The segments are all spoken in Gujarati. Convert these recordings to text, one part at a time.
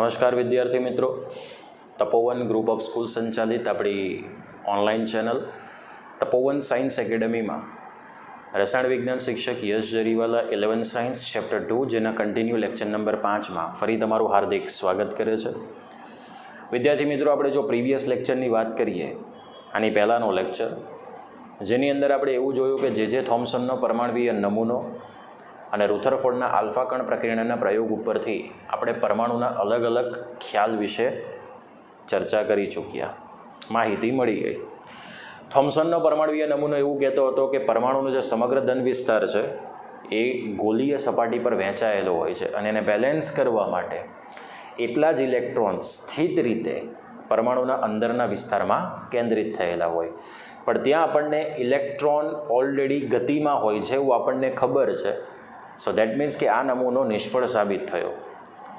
નમસ્કાર વિદ્યાર્થી મિત્રો, તપોવન ગ્રુપ ઓફ સ્કૂલ સંચાલિત આપણી ઓનલાઈન ચેનલ તપોવન સાયન્સ એકેડમીમાં રસાયણ વિજ્ઞાન શિક્ષક યશ જરીવાલા 11 સાયન્સ ચેપ્ટર 2 જેના કન્ટિન્યુ લેક્ચર નંબર 5માં ફરી તમારું હાર્દિક સ્વાગત કરે છે. વિદ્યાર્થી મિત્રો, આપણે જો પ્રીવિયસ લેક્ચરની વાત કરીએ, આની પહેલાંનો લેક્ચર જેની અંદર આપણે એવું જોયું કે જે થોમ્સનનો પરમાણુવીય નમૂનો અને રુથરફોર્ડના આલ્ફા કણ પ્રક્રિયાના પ્રયોગ ઉપરથી આપણે પરમાણુના અલગ અલગ ખ્યાલ વિશે ચર્ચા કરી ચૂક્યા, માહિતી મળી ગઈ. થોમ્સનનો પરમાણુવીય નમૂનો એવું કહેતો હતો કે પરમાણુનો જે સમગ્ર ધન વિસ્તાર છે એ ગોળીય સપાટી પર વહેંચાયેલો હોય છે અને એને બેલેન્સ કરવા માટે એટલા જ ઇલેક્ટ્રોન સ્થિત રીતે પરમાણુના અંદરના વિસ્તારમાં કેન્દ્રિત થયેલા હોય, પણ ત્યાં આપણને ઇલેક્ટ્રોન ઓલરેડી ગતિમાં હોય છે એવું આપણને ખબર છે. સો દેટ મીન્સ કે આ નમૂનો નિષ્ફળ સાબિત થયો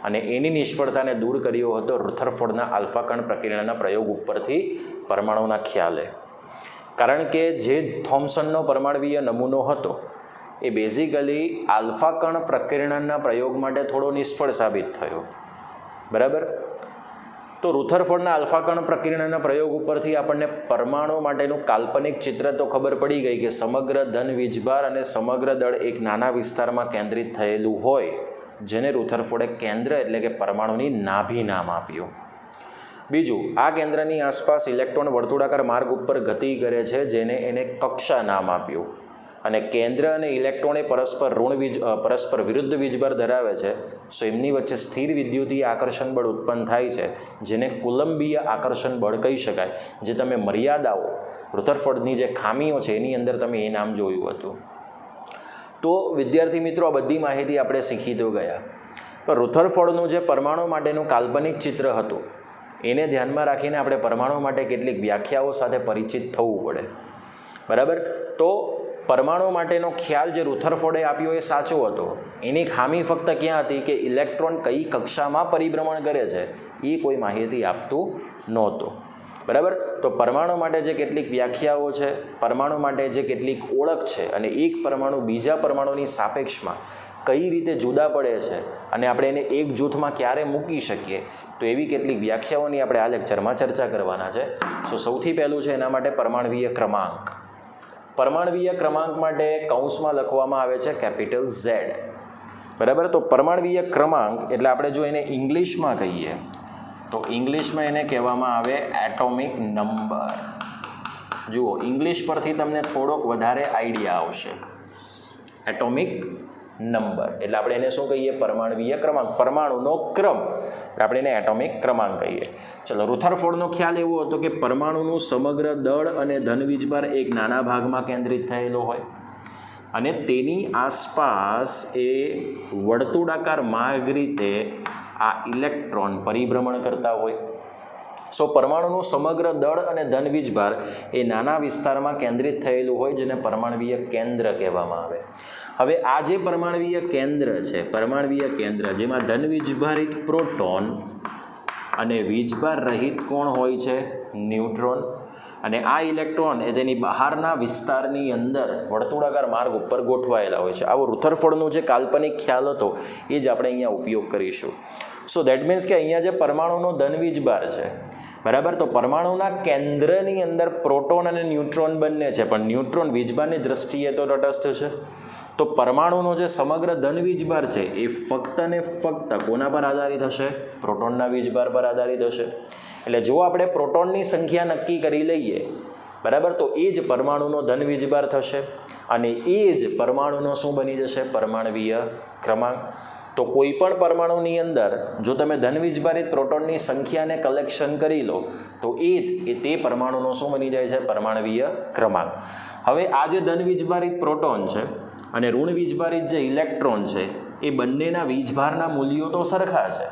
અને એની નિષ્ફળતાને દૂર કર્યો હતો રુથરફોર્ડના આલ્ફા કણ પ્રક્રિયાના પ્રયોગ ઉપરથી પરમાણુના ખ્યાલે. કારણ કે જે થોમ્સનનો પરમાણુવીય નમૂનો હતો એ બેઝિકલી આલ્ફા કણ પ્રક્રિયાના પ્રયોગ માટે થોડો નિષ્ફળ સાબિત થયો, બરાબર. તો રુથરફોર્ડના આલ્ફા કણ પ્રક્રિયાના પ્રયોગ ઉપરથી આપણને પરમાણુ માટેનું કાલ્પનિક ચિત્ર તો ખબર પડી ગઈ કે સમગ્ર ધન વીજભાર અને સમગ્ર દળ એક નાના વિસ્તારમાં કેન્દ્રિત થયેલું હોય, જેને રુથરફોર્ડે કેન્દ્ર એટલે કે પરમાણુની નાભી નામ આપ્યું. બીજું, આ કેન્દ્રની આસપાસ ઇલેક્ટ્રોન વર્તુળાકાર માર્ગ ઉપર ગતિ કરે છે, જેને એને કક્ષા નામ આપ્યું. અને કેન્દ્ર અને ઇલેક્ટ્રોન એ પરસ્પર વિરુદ્ધ વીજભાર ધરાવે છે, સો એમની વચ્ચે સ્થિર વિદ્યુતીય આકર્ષણ બળ ઉત્પન્ન થાય છે, જેને કુલંબીય આકર્ષણ બળ કહી શકાય. જે તમે મર્યાદાઓ રુથરફોર્ડની જે ખામીઓ છે એની અંદર તમે એ નામ જોયું હતું. તો વિદ્યાર્થી મિત્રો, આ બધી માહિતી આપણે શીખી તો ગયા, પણ રુથરફોર્ડનું જે પરમાણુ માટેનું કાલ્પનિક ચિત્ર હતું એને ધ્યાનમાં રાખીને આપણે પરમાણુ માટે કેટલીક વ્યાખ્યાઓ સાથે પરિચિત થવું પડે, બરાબર. તો પરમાણુ માટેનો ખ્યાલ જે રુથરફોર્ડે આપ્યો એ સાચો હતો. એની ખામી ફક્ત ક્યાં હતી કે ઇલેક્ટ્રોન કઈ કક્ષામાં પરિભ્રમણ કરે છે એ કોઈ માહિતી આપતું નહોતું, બરાબર. તો પરમાણુ માટે જે કેટલીક વ્યાખ્યાઓ છે, પરમાણુ માટે જે કેટલીક ઓળખ છે અને એક પરમાણુ બીજા પરમાણુની સાપેક્ષમાં કઈ રીતે જુદા પડે છે અને આપણે એને એક જૂથમાં ક્યારે મૂકી શકીએ, તો એવી કેટલીક વ્યાખ્યાઓની આપણે આ લેક્ચરમાં ચર્ચા કરવાના છે. સો સૌથી પહેલું છે એના માટે પરમાણુવીય ક્રમાંક. પરમાણુવીય ક્રમાંક માટે કૌંસમાં લખવામાં આવે છે કેપિટલ Z, બરાબર. તો પરમાણુવીય ક્રમાંક એટલે આપણે જો એને ઇંગ્લિશમાં કહીએ તો ઇંગ્લિશમાં એને કહેવામાં આવે એટોમિક નંબર. જુઓ, ઇંગ્લિશ પરથી તમને થોડોક વધારે આઈડિયા આવશે. એટોમિક નંબર એટલે આપણે એને શું કહીએ? પરમાણુવીય ક્રમાંક. પરમાણુનો ક્રમ એટલે આપણે એને એટોમિક ક્રમાંક કહીએ. ચલો, રુથરફોર્ડનો ખ્યાલ એવો હતો કે પરમાણુનું સમગ્ર દળ અને ધનવીજભાર એક નાના ભાગમાં કેન્દ્રિત થયેલો હોય અને તેની આસપાસ એ વર્તુળાકાર માર્ગ રીતે આ ઇલેક્ટ્રોન પરિભ્રમણ કરતા હોય. સો પરમાણુનું સમગ્ર દળ અને ધનવીજભાર એ નાના વિસ્તારમાં કેન્દ્રિત થયેલું હોય, જેને પરમાણુવીય કેન્દ્ર કહેવામાં આવે. હવે આ જે પરમાણુવીય કેન્દ્ર છે, પરમાણુવીય કેન્દ્ર જેમાં ધનવીજભારિત પ્રોટોન અને વીજભાર રહિત કોણ હોય છે? ન્યુટ્રોન. અને આ ઇલેક્ટ્રોન એ તેની બહારના વિસ્તારની અંદર વર્તુળાકાર માર્ગ ઉપર ગોઠવાયેલા હોય છે. આવો રુથરફોર્ડનો જે કાલ્પનિક ખ્યાલ હતો એ જ આપણે અહીંયા ઉપયોગ કરીશું. સો દેટ મીન્સ કે અહીંયા જે પરમાણુનો ધનવીજભાર છે, બરાબર, તો પરમાણુના કેન્દ્રની અંદર પ્રોટોન અને ન્યુટ્રોન બંને છે, પણ ન્યુટ્રોન વીજભારની દ્રષ્ટિએ તો તટસ્થ છે. તો પરમાણુનો જે સમગ્ર ધન વીજભાર છે એ ફક્ત ને ફક્ત કોના પર આધારિત હશે? પ્રોટોનના વીજભાર પર આધારિત હશે. એટલે જો આપણે પ્રોટોનની સંખ્યા નક્કી કરી લઈએ, બરાબર, તો એ જ પરમાણુનો ધન વીજભાર થશે અને એ જ પરમાણુનો શું બની જશે? પરમાણુવીય ક્રમાંક. તો કોઈ પણ પરમાણુની અંદર જો તમે ધન વીજભારિત પ્રોટોનની સંખ્યાને કલેક્શન કરી લો તો એ જ તે પરમાણુનો શું બની જાય છે? પરમાણુવીય ક્રમાંક. હવે આ જે ધન વીજભારિત પ્રોટોન છે અને ઋણ વીજભારિત જે ઇલેક્ટ્રોન છે એ બંનેના વીજભારના મૂલ્યો તો સરખા છે,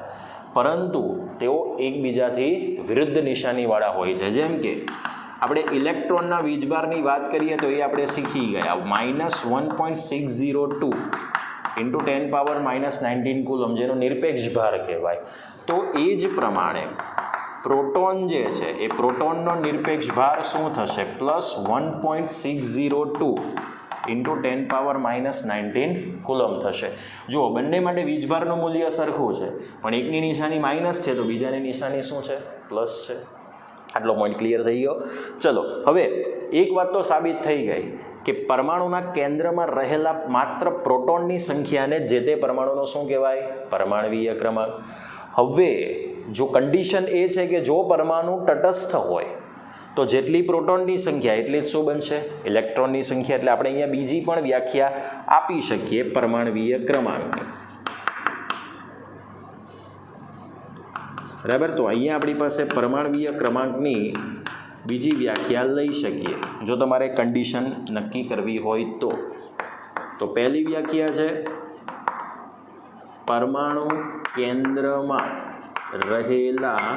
પરંતુ તેઓ એકબીજાથી વિરુદ્ધ નિશાનીવાળા હોય છે. જેમ કે આપણે ઇલેક્ટ્રોનના વીજભારની વાત કરીએ તો એ આપણે શીખી ગયા -1.602 × 10⁻⁻19 કુલમ, જેનો નિરપેક્ષ ભાર કહેવાય. તો એ જ પ્રમાણે પ્રોટોન જે છે એ પ્રોટોનનો નિરપેક્ષ ભાર શું થશે? +1.602 ઇન્ટુ 10⁻−19 કુલમ થશે. જુઓ, બંને માટે વીજભારનું મૂલ્ય સરખું છે, પણ એકની નિશાની માઇનસ છે તો બીજાની નિશાની શું છે? પ્લસ છે. આટલો પોઈન્ટ ક્લિયર થઈ ગયો. ચલો, હવે એક વાત તો સાબિત થઈ ગઈ કે પરમાણુના કેન્દ્રમાં રહેલા માત્ર પ્રોટોનની સંખ્યાને જે તે પરમાણુનો શું કહેવાય? પરમાણવીય ક્રમાંક. હવે જો કન્ડિશન એ છે કે જો પરમાણુ તટસ્થ હોય તો જેટલી પ્રોટોનની સંખ્યા એટલી જ શું બનશે? ઇલેક્ટ્રોનની સંખ્યા. એટલે આપણે અહીંયા બીજી પણ વ્યાખ્યા આપી શકીએ પરમાણવીય ક્રમાંકની. બરાબર, તો અહીંયા આપણી પાસે પરમાણવીય ક્રમાંકની બીજી વ્યાખ્યા લઈ શકીએ જો તમારે કન્ડિશન નક્કી કરવી હોય તો પહેલી વ્યાખ્યા છે પરમાણુ કેન્દ્રમાં રહેલા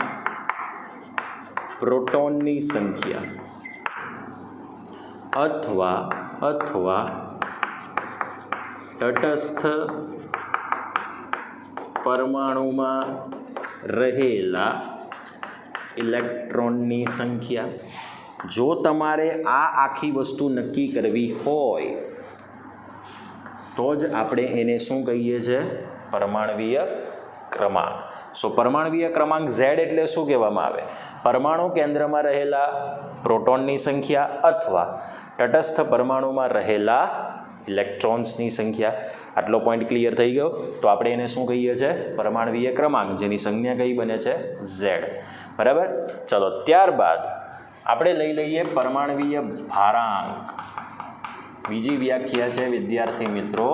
પ્રોટોનની સંખ્યા અથવા તટસ્થ પરમાણુમાં રહેલા ઇલેક્ટ્રોનની સંખ્યા. જો તમારે આ આખી વસ્તુ નક્કી કરવી હોય તો જ આપણે એને શું કહીએ છીએ? પરમાણવીય ક્રમાંક. સો પરમાણવીય ક્રમાંક Z એટલે શું કહેવામાં આવે? પરમાણુ કેન્દ્રમાં રહેલા પ્રોટોનની સંખ્યા અથવા તટસ્થ પરમાણુમાં રહેલા ઇલેક્ટ્રોન્સની સંખ્યા. આટલો પોઈન્ટ ક્લિયર થઈ ગયો. તો આપણે એને શું કહીએ છીએ? પરમાણવીય ક્રમાંક, જેની સંજ્ઞા કઈ બને છે? Z. બરાબર. ચલો, ત્યારબાદ આપણે લઈ લઈએ પરમાણવીય ભારાંક. બીજી વ્યાખ્યા છે વિદ્યાર્થી મિત્રો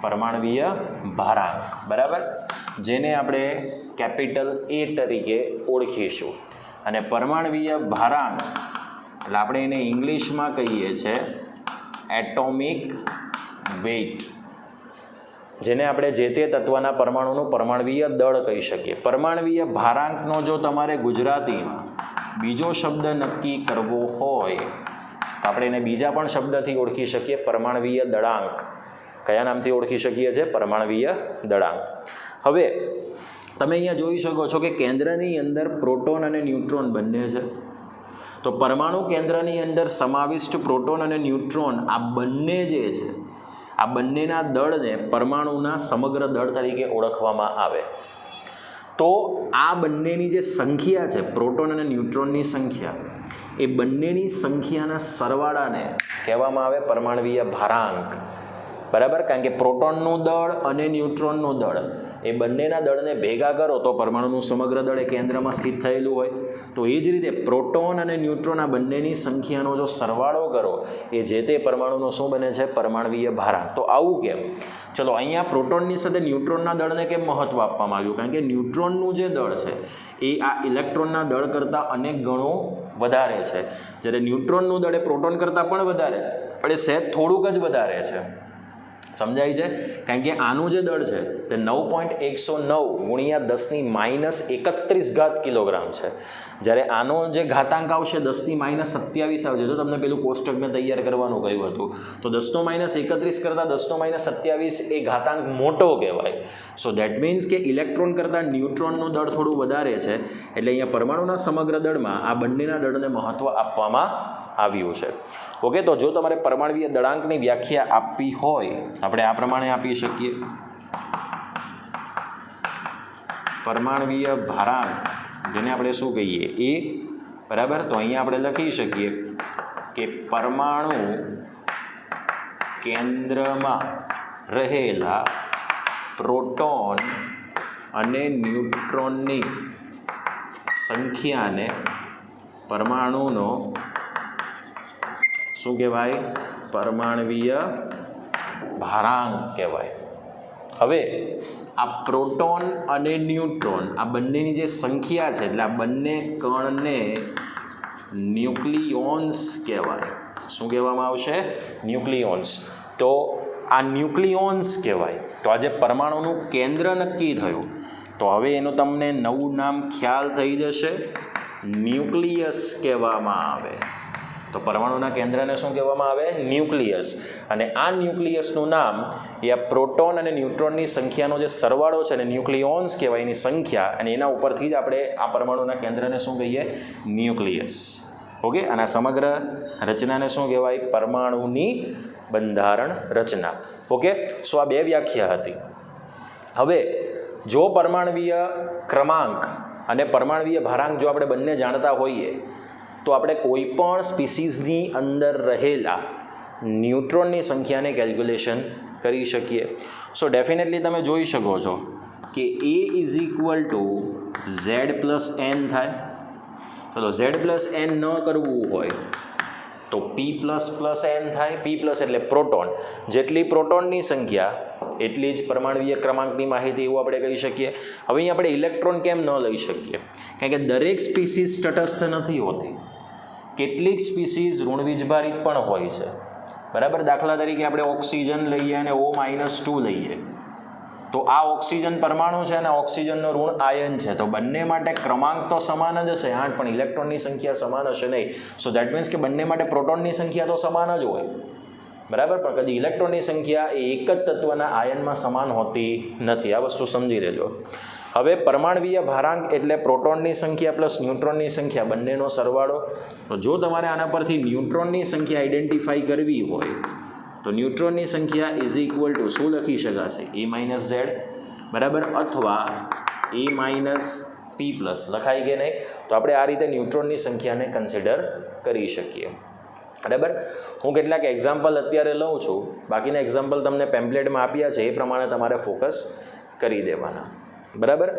પરમાણવીય ભારાંક. બરાબર, જેને આપણે કેપિટલ A તરીકે ઓળખીશું. અને પરમાણવીય ભારાંક એટલે આપણે એને ઇંગ્લિશમાં કહીએ છીએ એટોમિક વેઇટ, જેને આપણે જે તે તત્વના પરમાણુનું પરમાણવીય દળ કહી શકીએ. પરમાણવીય ભારાંકનો જો તમારે ગુજરાતીમાં બીજો શબ્દ નક્કી કરવો હોય તો આપણે એને બીજા પણ શબ્દથી ઓળખી શકીએ, પરમાણવીય દળાંક. કયા નામથી ઓળખી શકીએ છીએ? પરમાણવીય દળાંક. હવે તમે અહીંયા જોઈ શકો છો કે કેન્દ્રની અંદર પ્રોટોન અને ન્યુટ્રોન બંને છે. તો પરમાણુ કેન્દ્રની અંદર સમાવિષ્ટ પ્રોટોન અને ન્યુટ્રોન આ બંને જે છે આ બંનેના દળને પરમાણુના સમગ્ર દળ તરીકે ઓળખવામાં આવે. તો આ બંનેની જે સંખ્યા છે પ્રોટોન અને ન્યુટ્રોનની સંખ્યા, એ બંનેની સંખ્યાના સરવાળાને કહેવામાં આવે પરમાણવીય ભારાંક. બરાબર, કારણ કે પ્રોટોનનું દળ અને ન્યુટ્રોનનું દળ એ બંનેના દળને ભેગા કરો તો પરમાણુનું સમગ્ર દળ એ કેન્દ્રમાં સ્થિત થયેલું હોય. તો એ જ રીતે પ્રોટોન અને ન્યુટ્રોન આ બંનેની સંખ્યાનો જો સરવાળો કરો એ જે તે પરમાણુનો શું બને છે? પરમાણવીય ભારાંક. તો આવું કેમ? ચલો, અહીંયા પ્રોટોનની સાથે ન્યુટ્રોનના દળને કેમ મહત્ત્વ આપવામાં આવ્યું? કારણ કે ન્યુટ્રોનનું જે દળ છે એ આ ઇલેક્ટ્રોનના દળ કરતાં અનેક ગણું વધારે છે, જ્યારે ન્યુટ્રોનનું દળ એ પ્રોટોન કરતાં પણ વધારે છે, પણ એ સહેજ થોડુંક જ વધારે છે. સમજાય છે? કારણ કે આનું જે દળ છે તે 9.109 × 10⁻31 કિલોગ્રામ છે, જ્યારે આનો જે ઘાતાંક આવશે 10⁻27 આવશે. જો તમને પેલું કોષ્ટક મેં તૈયાર કરવાનું કહ્યું હતું તો 10⁻31 કરતાં 10⁻27 એ ઘાતાંક મોટો કહેવાય. સો દેટ મીન્સ કે ઇલેક્ટ્રોન કરતાં ન્યુટ્રોનનું દળ થોડું વધારે છે, એટલે અહીંયા પરમાણુના સમગ્ર દળમાં આ બંનેના દળને મહત્ત્વ આપવામાં આવ્યું છે. ઓકે, તો જો તમારે પરમાણવીય દળાંકની વ્યાખ્યા આપવી હોય આપણે આ પ્રમાણે આપી શકીએ. પરમાણવીય ભારાંક, જેને આપણે શું કહીએ? એ. બરાબર, તો અહીંયા આપણે લખી શકીએ કે પરમાણુ કેન્દ્રમાં રહેલા પ્રોટોન અને ન્યુટ્રોનની સંખ્યાને પરમાણુનો શું કહેવાય? પરમાણવીય ભારાંક કહેવાય. હવે આ પ્રોટોન અને ન્યુટ્રોન આ બંનેની જે સંખ્યા છે એટલે આ બંને કણને ન્યુક્લિયોન્સ કહેવાય. શું કહેવામાં આવશે? ન્યુક્લિયોન્સ. તો આ ન્યુક્લિયોન્સ કહેવાય. તો આજે પરમાણુનું કેન્દ્ર નક્કી થયું તો હવે એનું તમને નવું નામ ખ્યાલ થઈ જશે, ન્યુક્લિયસ કહેવામાં આવે. તો પરમાણુના કેન્દ્રને શું કહેવામાં આવે? ન્યુક્લિયસ. અને આ ન્યુક્લિયસનું નામ એ આ પ્રોટોન અને ન્યુટ્રોનની સંખ્યાનો જે સરવાળો છે ને ન્યુક્લિયોન્સ કહેવાય, એની સંખ્યા, અને એના ઉપરથી જ આપણે આ પરમાણુના કેન્દ્રને શું કહીએ? ન્યુક્લિયસ. ઓકે, અને આ સમગ્ર રચનાને શું કહેવાય? પરમાણુની બંધારણ રચના. ઓકે, સો આ બે વ્યાખ્યા હતી. હવે જો પરમાણવીય ક્રમાંક અને પરમાણવીય ભારાંક જો આપણે બંને જાણતા હોઈએ તો આપણે કોઈ પણ સ્પીસીઝની અંદર રહેલા ન્યુટ્રોનની સંખ્યાને કેલ્ક્યુલેશન કરી શકીએ. સો ડેફિનેટલી તમે જોઈ શકો છો કે A is equal to Z plus N થાય. ચલો ઝેડ પ્લસ એન ન કરવું હોય તો P પ્લસ પ્લસ એન થાય. P પ્લસ એટલે પ્રોટોન, જેટલી પ્રોટોનની સંખ્યા એટલી જ પરમાણવીય ક્રમાંકની માહિતી, એવું આપણે કહી શકીએ. હવે અહીં આપણે ઇલેક્ટ્રોન કેમ ન લઈ શકીએ? કારણ કે દરેક સ્પીસીઝ તટસ્થ નથી હોતી. કેટલીક સ્પીસીઝ ઋણવીજભારિત પણ હોય છે, બરાબર. દાખલા તરીકે આપણે ઓક્સિજન લઈએ અને O-2 લઈએ તો આ ઓક્સિજન પરમાણુ છે અને ઓક્સિજનનો ઋણ આયન છે, તો બંને માટે ક્રમાંક તો સમાન જ હશે 8, પણ ઇલેક્ટ્રોનની સંખ્યા સમાન હશે નહીં. સો દેટ મીન્સ કે બંને માટે પ્રોટોનની સંખ્યા તો સમાન જ હોય, બરાબર. પણ કદી ઇલેક્ટ્રોનની સંખ્યા એ એક જ તત્વના આયનમાં સમાન હોતી નથી. આ વસ્તુ સમજી લેજો. હવે પરમાણવીય ભારાંક એટલે પ્રોટોનની સંખ્યા પ્લસ ન્યુટ્રોનની સંખ્યા બંનેનો સરવાળો. તો જો તમારે આના પરથી ન્યુટ્રોનની સંખ્યા આઈડેન્ટિફાઈ કરવી હોય તો ન્યુટ્રોનની સંખ્યા ઇઝ ઇક્વલ ટુ શું લખી શકાશે? A માઇનસ ઝેડ, બરાબર, અથવા A માઇનસ P પ્લસ લખાય કે નહીં? તો આપણે આ રીતે ન્યુટ્રોનની સંખ્યાને કન્સિડર કરી શકીએ, બરાબર. હું કેટલાક એક્ઝામ્પલ અત્યારે લઉં છું, બાકીના એક્ઝામ્પલ તમને પેમ્પલેટમાં આપ્યા છે, એ પ્રમાણે તમારે ફોકસ કરી દેવાના, બરાબર.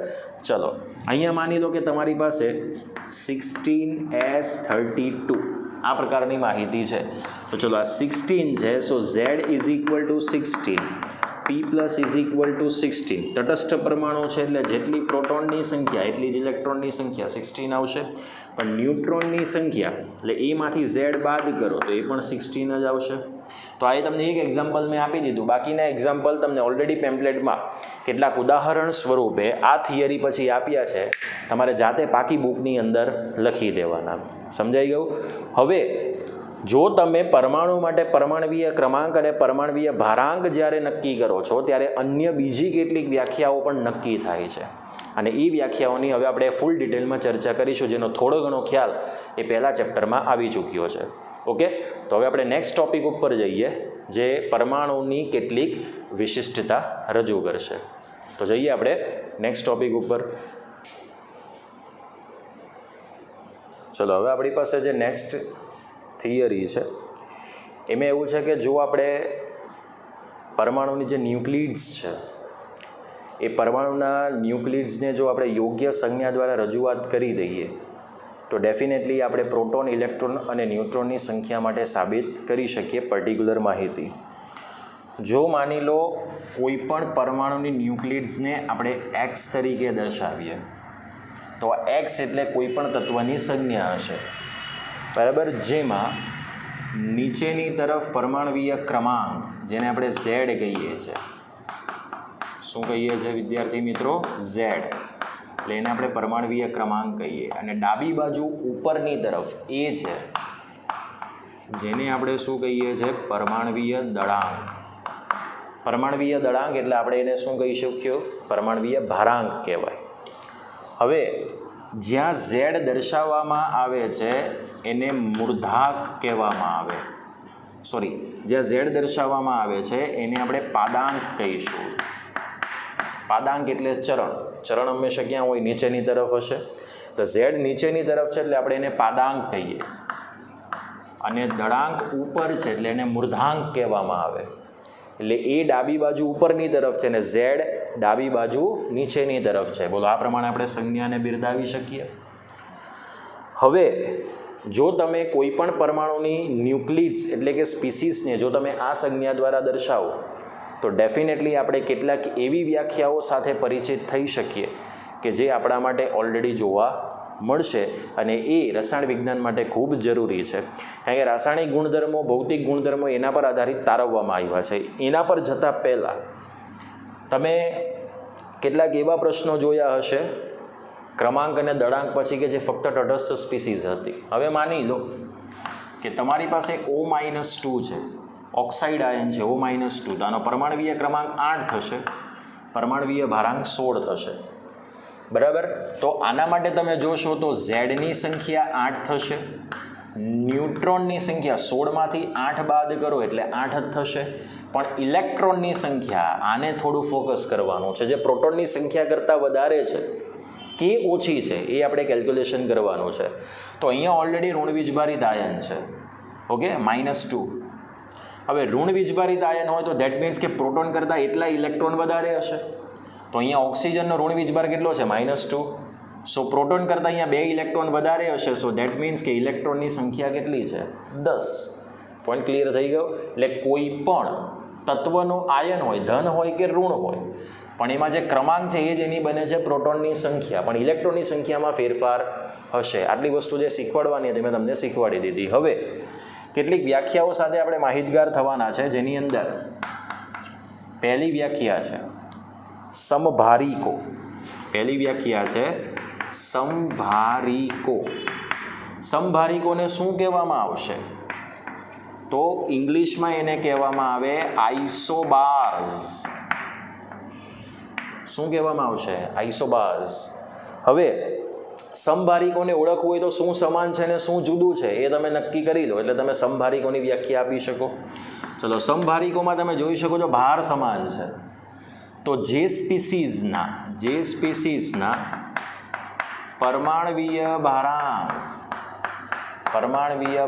ચલો અહીંયા માની લો કે તમારી પાસે 16S32 આ પ્રકારની માહિતી છે. તો ચલો આ 16 છે, સો Z is equal two 16, P plus is equal two 16. તટસ્થ પરમાણુ છે એટલે જેટલી પ્રોટોનની સંખ્યા એટલી જ ઇલેક્ટ્રોનની સંખ્યા 16 આવશે. પણ ન્યુટ્રોનની સંખ્યા એટલે એમાંથી Z બાદ કરો તો એ પણ 16 જ આવશે. તો આ તમને એક એક્ઝામ્પલ મેં આપી દીધું. બાકીના એક્ઝામ્પલ તમને ઓલરેડી પેમ્પલેટમાં કેટલાક ઉદાહરણ સ્વરૂપે આ થિયરી પછી આપ્યા છે, તમારે જાતે પાકી બુકની અંદર લખી દેવાના. સમજાઈ ગયું? હવે જો તમે પરમાણુ માટે પરમાણવીય ક્રમાંક અને પરમાણવીય ભારાંક જ્યારે નક્કી કરો છો ત્યારે અન્ય બીજી કેટલીક વ્યાખ્યાઓ પણ નક્કી થાય છે, અને એ વ્યાખ્યાઓની હવે આપણે ફૂલ ડિટેલમાં ચર્ચા કરીશું, જેનો થોડો ઘણો ખ્યાલ એ પહેલા ચેપ્ટરમાં આવી ચૂક્યો છે. ઓકે, તો હવે આપણે નેક્સ્ટ ટોપિક ઉપર જઈએ, જે પરમાણુની કેટલીક વિશિષ્ટતા રજૂ કરશે. તો જઈએ આપણે નેક્સ્ટ ટોપિક ઉપર. ચલો હવે આપણી પાસે જે નેક્સ્ટ થિયરી છે એમાં એવું છે કે જો આપણે પરમાણુની જે ન્યુક્લિડ્સ છે એ પરમાણુના ન્યુક્લિડ્સને જો આપણે યોગ્ય સંજ્ઞા દ્વારા રજૂઆત કરી દઈએ તો ડેફિનેટલી આપણે પ્રોટોન, ઇલેક્ટ્રોન અને ન્યુટ્રોનની સંખ્યા માટે સાબિત કરી શકીએ પર્ટિક્યુલર માહિતી. જો માની લો કોઈ પણ પરમાણુની ન્યુક્લિડ્સને આપણે X તરીકે દર્શાવીએ તો X એટલે કોઈ પણ તત્વની સંજ્ઞા હશે, બરાબર, જેમાં નીચેની તરફ પરમાણવીય ક્રમાંક જેને આપણે Z કહીએ છીએ. શું કહીએ છીએ વિદ્યાર્થી મિત્રો? Z. એટલે એને આપણે પરમાણવીય ક્રમાંક કહીએ. અને ડાબી બાજુ ઉપરની તરફ A છે, જેને આપણે શું કહીએ છીએ? પરમાણવીય દળાંક. પરમાણવીય દળાંક એટલે આપણે એને શું કહી શકીએ? પરમાણવીય ભારાંક કહેવાય. હવે જ્યાં Z દર્શાવવામાં આવે છે એને મૂર્ધાંક કહેવામાં આવે. જ્યાં Z દર્શાવવામાં આવે છે એને આપણે પાદાંક કહીશું. પાદાંક એટલે ચરણ. ચરણ હંમેશા ક્યાં હોય? નીચેની તરફ હશે. તો Z નીચેની તરફ છે એટલે આપણે એને પાદાંક કહીએ, અને દળાંક ઉપર છે એટલે એને મૂર્ધાંક કહેવામાં આવે. એટલે એ ડાબી બાજુ ઉપરની તરફ છે અને Z ડાબી બાજુ નીચેની તરફ છે. બોલો, આ પ્રમાણે આપણે સંજ્ઞાને બિરદાવી શકીએ. હવે જો તમે કોઈ પણ પરમાણુની ન્યુક્લિડ્સ એટલે કે સ્પીસીસને જો તમે આ સંજ્ઞા દ્વારા દર્શાવો તો ડેફિનેટલી આપણે કેટલાક એવી વ્યાખ્યાઓ સાથે પરિચિત થઈ શકીએ કે જે આપણા માટે ઓલરેડી જોવા મળશે, અને એ રસાયણ વિજ્ઞાન માટે ખૂબ જરૂરી છે. કારણ કે રાસાયણિક ગુણધર્મો, ભૌતિક ગુણધર્મો એના પર આધારિત તારવવામાં આવ્યા છે. એના પર જતાં પહેલાં તમે કેટલાક એવા પ્રશ્નો જોયા હશે ક્રમાંક અને દળાંક પછી કે જે ફક્ત તટસ્થ સ્પીસીઝ હતી. હવે માની લો કે તમારી પાસે O-2 છે, ઓક્સાઇડ આયન છે O-2, તો આનો પરમાણવીય ક્રમાંક 8 થશે, પરમાણવીય ભારાંક 16 થશે, બરાબર. તો આના માટે તમે જોશો તો ઝેડની સંખ્યા 8 થશે, ન્યુટ્રોનની સંખ્યા 16માંથી 8 બાદ કરો એટલે 8 જ થશે, પણ ઇલેક્ટ્રોનની સંખ્યા આને થોડું ફોકસ કરવાનું છે. જે પ્રોટોનની સંખ્યા કરતાં વધારે છે કે ઓછી છે એ આપણે કેલ્ક્યુલેશન કરવાનું છે. તો અહીંયા ઓલરેડી ઋણ વીજભારિત આયન છે, ઓકે, -2. હવે ઋણ વીજભારિત આયન હોય તો ધેટ મીન્સ કે પ્રોટોન કરતાં એટલા ઇલેક્ટ્રોન વધારે હશે. તો અહીંયા ઓક્સિજનનો ઋણ વીજભાર કેટલો છે? -2. સો પ્રોટોન કરતાં અહીંયા 2 ઇલેક્ટ્રોન વધારે હશે. સો ધેટ મીન્સ કે ઇલેક્ટ્રોનની સંખ્યા કેટલી છે? 10. પોઈન્ટ ક્લિયર થઈ ગયો. એટલે કોઈ પણ તત્વનો આયન હોય, ધન હોય કે ઋણ હોય, પણ એમાં જે ક્રમાંક છે એ જ એની બને છે પ્રોટોનની સંખ્યા, પણ ઇલેક્ટ્રોનની સંખ્યામાં ફેરફાર હશે. આટલી વસ્તુ જે શીખવાડવાની હતી મેં તમને શીખવાડી દીધી. હવે કેટલીક વ્યાખ્યાઓ સાથે આપણે માહિતગાર થવાના છે, જેની અંદર પહેલી વ્યાખ્યા છે સમભારિકો. પહેલી વ્યાખ્યા છે સમભારિકો. સમભારિકોને શું કહેવામાં આવશે? તો ઇંગ્લિશમાં એને કહેવામાં આવે આઇસોબાર્સ. શું કહેવામાં આવશે? આઇસોબાર્સ. હવે સમભારિકોને ઓળખવું હોય તો શું સમાન છે ને શું જુદું છે એ તમે નક્કી કરી લો, એટલે તમે સમભારિકોની વ્યાખ્યા આપી શકો. ચલો, સમભારિકોમાં તમે જોઈ શકો છો ભાર સમાન છે. તો જે સ્પીસીઝના પરમાણવીય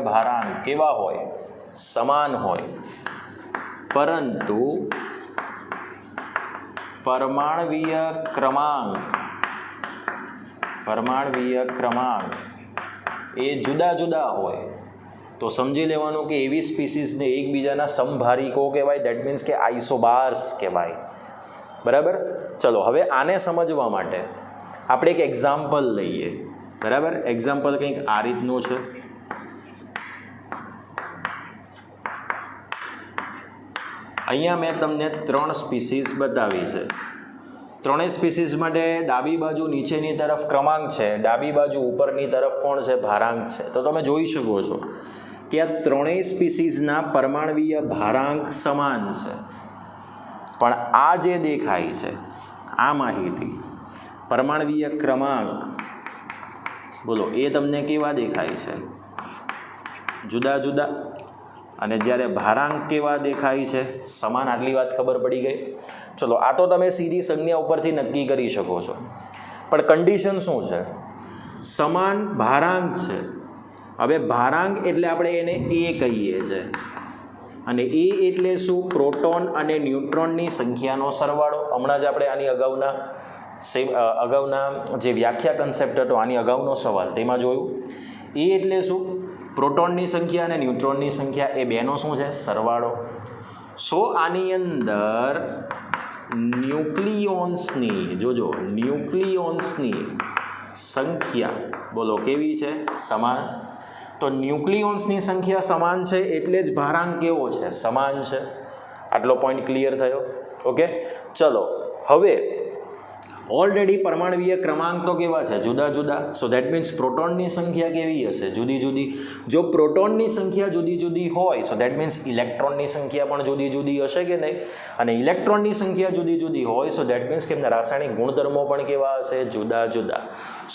ભારાંક કેવા હોય? સમાન હોય, પરંતુ પરમાણવીય ક્રમાંક એ જુદા જુદા હોય તો સમજી લેવાનું કે એવી સ્પીસીઝને એકબીજાના સમભારિકો કહેવાય. દેટ મીન્સ કે આઇસોબાર્સ કહેવાય. બરાબર. ચલો, હવે આને સમજવા માટે આપણે એક એક્ઝામ્પલ લઈએ. બરાબર. એક્ઝામ્પલ કંઈક આ રીતનું છે. અહીંયા મેં તમને 3 સ્પીસીઝ બતાવી છે. ત્રણેય સ્પીસીઝ માટે ડાબી બાજુ નીચેની તરફ ક્રમાંક છે, ડાબી બાજુ ઉપરની તરફ કોણ છે? ભારાંક છે. તો તમે જોઈ શકો છો કે આ ત્રણેય સ્પીસીઝના પરમાણવીય ભારાંક સમાન છે, પણ આ જે દેખાય છે આ માહિતી પરમાણવીય ક્રમાંક, બોલો, એ તમને કેવા દેખાય છે? જુદા જુદા. અને જ્યારે ભારાંક કેવા દેખાય છે? સમાન. આટલી વાત ખબર પડી ગઈ. ચલો, આ તો તમે સીધી સંજ્ઞા ઉપરથી નક્કી કરી શકો છો, પણ કન્ડિશન શું છે? સમાન ભારાંક છે. હવે ભારાંક એટલે આપણે એને એ કહીએ છીએ, અને એ એટલે શું? પ્રોટોન અને ન્યુટ્રોનની સંખ્યાનો સરવાળો. હમણાં જ આપણે આની અગાઉના જે વ્યાખ્યા કન્સેપ્ટ હતો, આની અગાઉનો સવાલ, તેમાં જોયું. એ એટલે શું? પ્રોટોનની સંખ્યા અને ન્યુટ્રોનની સંખ્યા, એ બેનો શું છે? સરવાળો. સો આની અંદર ન્યુક્લિયોન્સની, જોજો, ન્યુક્લિયોન્સની સંખ્યા, બોલો, કેવી છે? સમાન. તો ન્યુક્લિયોન્સની સંખ્યા સમાન છે એટલે જ ભારાંક કેવો છે? સમાન છે. આટલો પોઈન્ટ ક્લિયર થયો. ઓકે. ચલો, હવે ઓલરેડી પરમાણવીય ક્રમાંક તો કેવા છે? જુદા જુદા. સો દેટ મીન્સ પ્રોટોનની સંખ્યા કેવી હશે? જુદી જુદી. જો પ્રોટોનની સંખ્યા જુદી જુદી હોય સો દેટ મીન્સ ઇલેક્ટ્રોનની સંખ્યા પણ જુદી જુદી હશે કે નહીં? અને ઇલેક્ટ્રોનની સંખ્યા જુદી જુદી હોય સો દેટ મીન્સ કે એમના રાસાયણિક ગુણધર્મો પણ કેવા હશે? જુદા જુદા.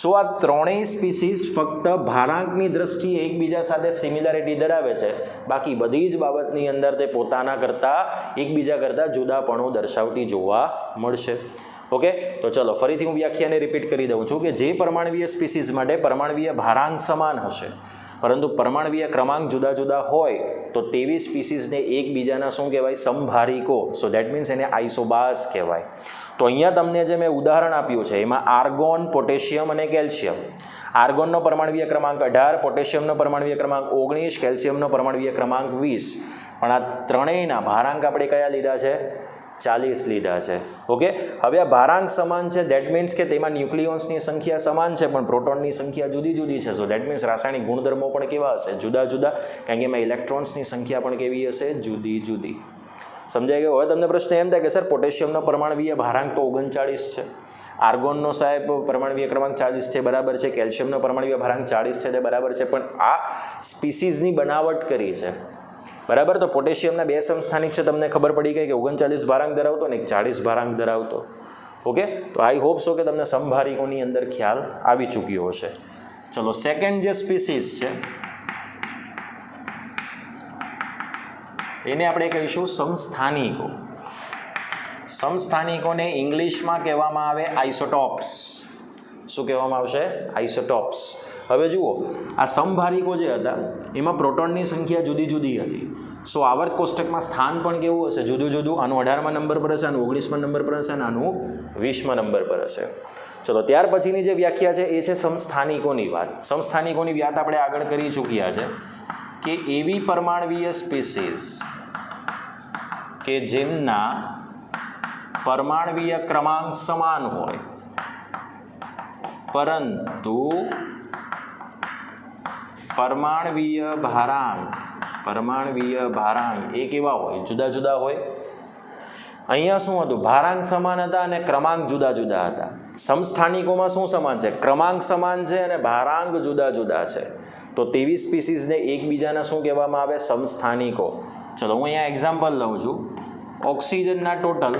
સો આ ત્રણેય સ્પીસીઝ ફક્ત ભારાંકની દ્રષ્ટિએ એકબીજા સાથે સિમિલારિટી ધરાવે છે, બાકી બધી જ બાબતની અંદર તે પોતાના કરતાં એકબીજા કરતાં જુદાપણું દર્શાવતી જોવા મળશે. ઓકે. તો ચલો, ફરીથી હું વ્યાખ્યાને રિપીટ કરી દઉં છું કે જે પરમાણવીય સ્પીસીઝ માટે પરમાણવીય ભારાંક સમાન હશે, પરંતુ પરમાણવીય ક્રમાંક જુદા જુદા હોય તો તેવી સ્પીસીઝને એકબીજાના શું કહેવાય? સમભારિકો. સો દેટ મીન્સ એને આઇસોબાર્સ કહેવાય. તો અહીંયા તમને જે મેં ઉદાહરણ આપ્યું છે એમાં આર્ગોન, પોટેશિયમ અને કેલ્શિયમ. આર્ગોનનો પરમાણવીય ક્રમાંક 18, પોટેશિયમનો પરમાણવીય ક્રમાંક 19, કેલ્શિયમનો પરમાણવીય ક્રમાંક 20. પણ આ ત્રણેયના ભારાંક આપણે કયા લીધા છે? 40 લીધા છે. ઓકે. હવે આ ભારાંક સમાન છે, દેટ મીન્સ કે તેમાં ન્યુક્લિયોન્સની સંખ્યા સમાન છે, પણ પ્રોટોનની સંખ્યા જુદી જુદી છે. સો દેટ મીન્સ રાસાયણિક ગુણધર્મો પણ કેવા હશે? જુદા જુદા, કારણ કે એમાં ઇલેક્ટ્રોન્સની સંખ્યા પણ કેવી હશે? જુદી જુદી. સમજાઈ ગયું? હવે તમને પ્રશ્ન એમ થાય કે સર પોટેશિયમનો પરમાણવીય ભારાંક તો 39 છે, આર્ગોનનો સાહેબ પરમાણવીય ક્રમાંક 40 છે, બરાબર છે, કેલ્શિયમનો પરમાણવીય ભારાંક 40 છે, તે બરાબર છે, પણ આ સ્પીસીઝની બનાવટ કરી છે, બરાબર. તો પોટેશિયમના 2 સમસ્થાનિક છે, તમને ખબર પડી ગઈ કે 39 ભારાંક ધરાવતો ને 40 ભારાંક ધરાવતો. ઓકે. તો આઈ હોપ સો કે તમને સમભારિકોની અંદર ખ્યાલ આવી ચૂક્યો હશે. ચલો, સેકન્ડ જે સ્પીસીઝ છે એને આપણે કહીશું સમસ્થાનિકો. સમસ્થાનિકોને ઇંગ્લિશમાં કહેવામાં આવે આઇસોટોપ્સ. શું કહેવામાં આવશે? આઇસોટોપ્સ. હવે જુઓ, આ સમભારિકો જે હતા એમાં પ્રોટોનની સંખ્યા જુદી જુદી હતી. સો આવર્ત કોષ્ટકમાં સ્થાન પણ કેવું હશે? જુદું જુદું. આનું 18મા નંબર પર હશે, આનું 19મા નંબર પર હશે અને આનું 20મા નંબર પર હશે. ચલો, ત્યાર પછીની જે વ્યાખ્યા છે એ છે સમસ્થાનિકોની વાત. સમસ્થાનિકોની વાત આપણે આગળ કરી ચૂક્યા છે કે એવી પરમાણવીય સ્પીસીસ કે જેમના પરમાણવીય ક્રમાંક સમાન હોય પરંતુ પરમાણવીય ભારાંક એ કેવા હોય? જુદા જુદા હોય. અહીંયા શું હતું? ભારાંક સમાન હતા અને ક્રમાંક જુદા જુદા હતા. સમસ્થાનિકોમાં શું સમાન છે? ક્રમાંક સમાન છે અને ભારાંક જુદા જુદા છે. તો તેવી સ્પીસીસને એકબીજાના શું કહેવામાં આવે? સમસ્થાનિકો. ચલો, હું અહીંયા એક્ઝામ્પલ લઉં છું. ઓક્સિજનના ટોટલ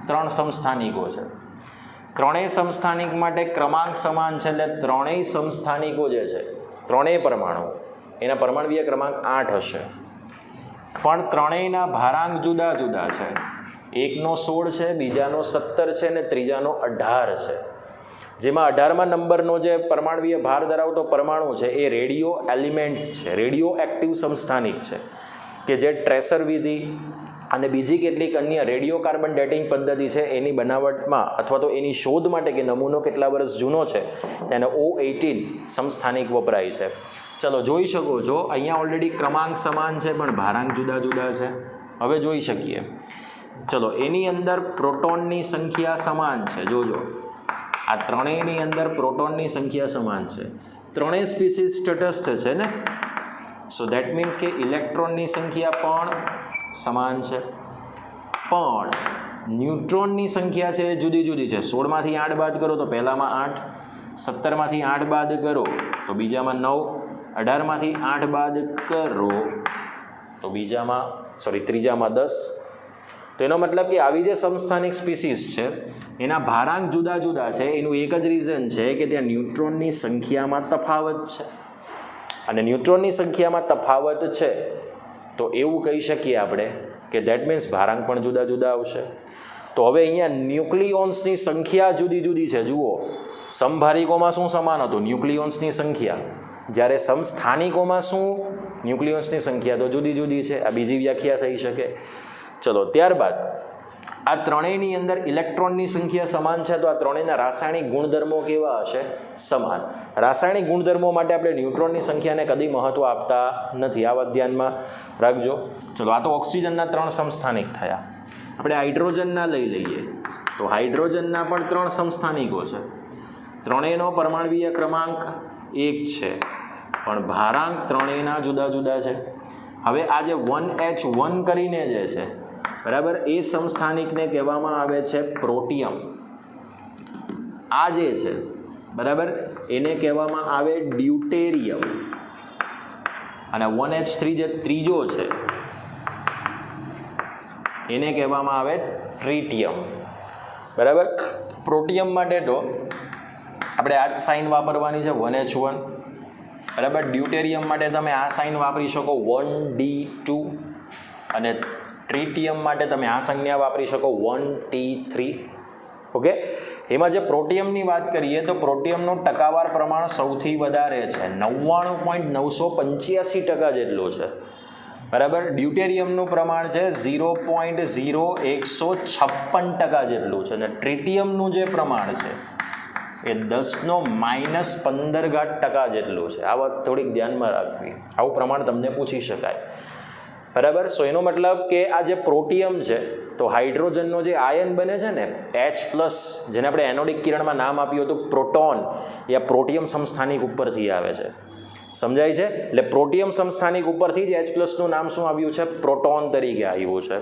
3 સમસ્થાનિકો છે. ત્રણેય સમસ્થાનિક માટે ક્રમાંક સમાન છે, એટલે ત્રણેય સમસ્થાનિકો જે છે, ત્રણેય પરમાણુ, એના પરમાણવીય ક્રમાંક 8 હશે. પણ ત્રણેયના ભારાંક જુદા જુદા છે. એકનો 16 છે, બીજાનો 17 છે અને ત્રીજાનો 18 છે. જેમાં 18મા નંબરનો જે પરમાણવીય ભાર ધરાવતો પરમાણુ છે એ રેડિયો એલિમેન્ટ્સ છે, રેડિયો એક્ટિવ સમસ્થાનિક છે, કે જે ટ્રેસર વિધિ અને બીજી કેટલીક અન્ય રેડિયો કાર્બન ડેટિંગ પદ્ધતિ છે એની બનાવટમાં અથવા તો એની શોધ માટે કે નમૂનો કેટલા વર્ષ જૂનો છે તેને O18 સમસ્થાનિક વપરાય છે. ચલો, જોઈ શકો છો અહીંયા ઓલરેડી ક્રમાંક સમાન છે પણ ભારાંક જુદા જુદા છે. હવે જોઈ શકીએ. ચલો, એની અંદર પ્રોટોનની સંખ્યા સમાન છે. જોજો, આ ત્રણેયની અંદર પ્રોટોનની સંખ્યા સમાન છે. ત્રણેય સ્પીસીસ તટસ્થ છે ને, સો દેટ મીન્સ કે ઇલેક્ટ્રોનની સંખ્યા પણ સમાન છે. પણ ન્યુટ્રોનની સંખ્યા છે એ જુદી જુદી છે. 16માંથી 8 બાદ કરો તો પહેલામાં 8, 17માંથી 8 બાદ કરો તો બીજામાં 9, 18માંથી 8 બાદ કરો તો ત્રીજામાં 10. તો એનો મતલબ કે આવી જે સમસ્થાનિક સ્પીસીસ છે એના ભારાંક જુદા જુદા છે. એનું એક જ રીઝન છે કે ત્યાં ન્યુટ્રોનની સંખ્યામાં તફાવત છે. અને ન્યુટ્રોનની સંખ્યામાં તફાવત છે તો એવું કહી શકીએ આપણે કે દેટ મીન્સ ભારાંક પણ જુદા જુદા આવશે. તો હવે અહીંયા ન્યુક્લિયોન્સની સંખ્યા જુદી જુદી છે. જુઓ, સમભારિકોમાં શું સમાન હતું? ન્યુક્લિયોન્સની સંખ્યા. જ્યારે સમસ્થાનિકોમાં શું? ન્યુક્લિયોન્સની સંખ્યા તો જુદી જુદી છે. આ બીજી વ્યાખ્યા થઈ શકે. ચલો, ત્યારબાદ આ ત્રણેયની અંદર ઇલેક્ટ્રોનની સંખ્યા સમાન છે તો આ ત્રણેયના રાસાયણિક ગુણધર્મો કેવા હશે? સમાન. રાસાયણિક ગુણધર્મો માટે આપણે ન્યુટ્રોનની સંખ્યાને કદી મહત્વ આપતા નથી. આ વાત ધ્યાનમાં રાખજો. ચલો, આ તો ઓક્સિજનના 3 સમસ્થાનિક થયા. આપણે હાઇડ્રોજનના લઈ લઈએ તો હાઇડ્રોજનના પણ 3 સમસ્થાનિકો છે. ત્રણેયનો પરમાણવીય ક્રમાંક 1 છે પણ ભારાંક ત્રણેયના જુદા જુદા છે. હવે આ જે 1H1 કરીને જે છે, બરાબર, એ સમસ્થાનિકને કહેવામાં આવે છે પ્રોટિયમ. આ જે છે, બરાબર, એને કહેવામાં આવે ડ્યુટેરિયમ. અને 1H3 જે ત્રીજો છે એને કહેવામાં આવે ટ્રિટિયમ. બરાબર. પ્રોટિયમ માટે તો આપણે આ જ સાઇન વાપરવાની છે, 1H1. બરાબર. ડ્યુટેરિયમ માટે તમે આ સાઇન વાપરી શકો, 1D2. અને ટ્રિટિયમ માટે તમે આ સંજ્ઞા વાપરી શકો, 1T3. ઓકે. એમાં જે પ્રોટિયમની વાત કરીએ તો પ્રોટિયમનું ટકાવાર પ્રમાણ સૌથી વધારે છે, 99.985% જેટલું છે. બરાબર. ડ્યુટેરિયમનું પ્રમાણ છે 0.0156% જેટલું છે. અને ટ્રિટિયમનું જે પ્રમાણ છે એ 10⁻15% જેટલું છે. આ વાત થોડીક ધ્યાનમાં રાખવી. આવું પ્રમાણ તમને પૂછી શકાય. બરાબર. સો એનો મતલબ કે આ જે પ્રોટિયમ છે તો હાઇડ્રોજનનો જે આયન બને છે ને H+, જેને આપણે એનોડિક કિરણમાં નામ આપ્યું હતું પ્રોટોન, એ આ પ્રોટિયમ સમસ્થાનિક ઉપરથી આવે છે. સમજાય છે? એટલે પ્રોટિયમ સમસ્થાનિક ઉપરથી જ H+નું નામ શું આવ્યું છે? પ્રોટોન તરીકે આવ્યું છે.